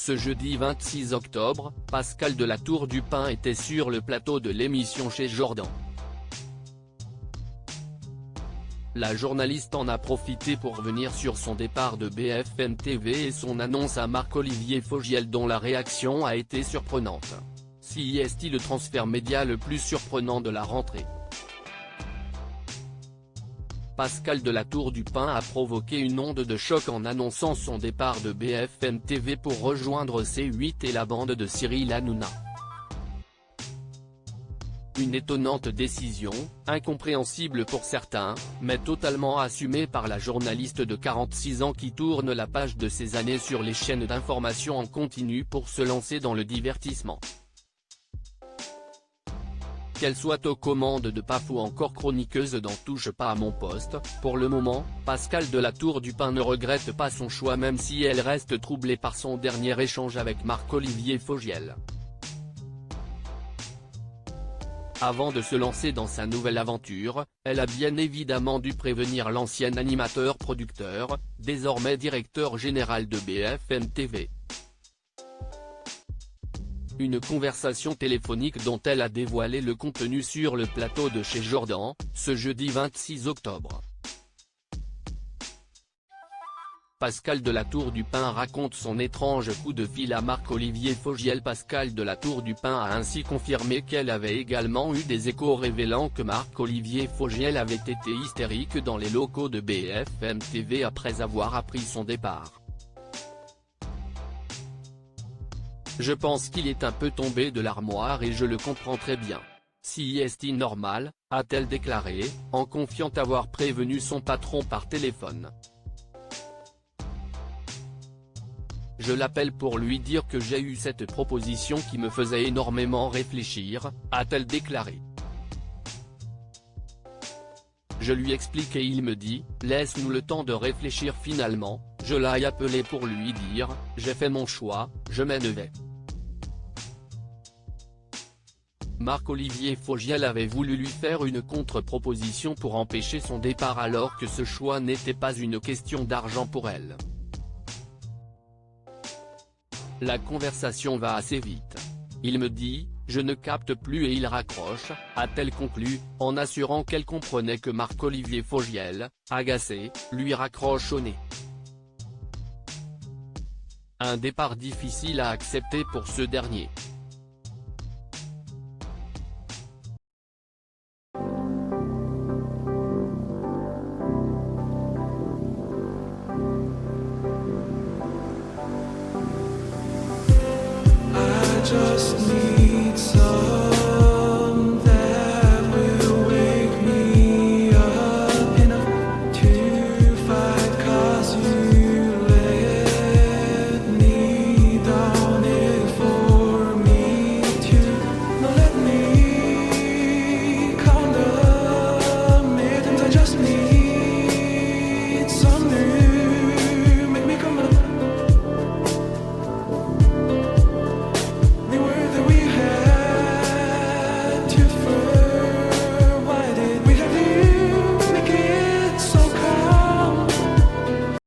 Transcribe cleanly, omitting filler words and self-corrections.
Ce jeudi 26 octobre, Pascal de la Tour du Pin était sur le plateau de l'émission Chez Jordan. La journaliste en a profité pour revenir sur son départ de BFM TV et son annonce à Marc-Olivier Fogiel dont la réaction a été surprenante. Si est-il le transfert média le plus surprenant de la rentrée? Pascal de la Tour du Pin a provoqué une onde de choc en annonçant son départ de BFM TV pour rejoindre C8 et la bande de Cyril Hanouna. Une étonnante décision, incompréhensible pour certains, mais totalement assumée par la journaliste de 46 ans qui tourne la page de ses années sur les chaînes d'information en continu pour se lancer dans le divertissement. Qu'elle soit aux commandes de PAF ou encore chroniqueuse dans Touche pas à mon poste, pour le moment, Pascal de la Tour du Pin ne regrette pas son choix même si elle reste troublée par son dernier échange avec Marc-Olivier Fogiel. Avant de se lancer dans sa nouvelle aventure, elle a bien évidemment dû prévenir l'ancien animateur-producteur, désormais directeur général de BFM TV. Une conversation téléphonique dont elle a dévoilé le contenu sur le plateau de Chez Jordan, ce jeudi 26 octobre. Pascal de la Tour du Pin raconte son étrange coup de fil à Marc-Olivier Fogiel. Pascal de la Tour du Pin a ainsi confirmé qu'elle avait également eu des échos révélant que Marc-Olivier Fogiel avait été hystérique dans les locaux de BFM TV après avoir appris son départ. Je pense qu'il est un peu tombé de l'armoire et je le comprends très bien. Si est-il normal, a-t-elle déclaré, en confiant avoir prévenu son patron par téléphone. Je l'appelle pour lui dire que j'ai eu cette proposition qui me faisait énormément réfléchir, a-t-elle déclaré. Je lui explique et il me dit, laisse-nous le temps de réfléchir finalement, je l'ai appelé pour lui dire, j'ai fait mon choix, je m'en vais. Marc-Olivier Fogiel avait voulu lui faire une contre-proposition pour empêcher son départ alors que ce choix n'était pas une question d'argent pour elle. La conversation va assez vite. Il me dit, je ne capte plus et il raccroche, a-t-elle conclu, en assurant qu'elle comprenait que Marc-Olivier Fogiel, agacé, lui raccroche au nez. Un départ difficile à accepter pour ce dernier. Just need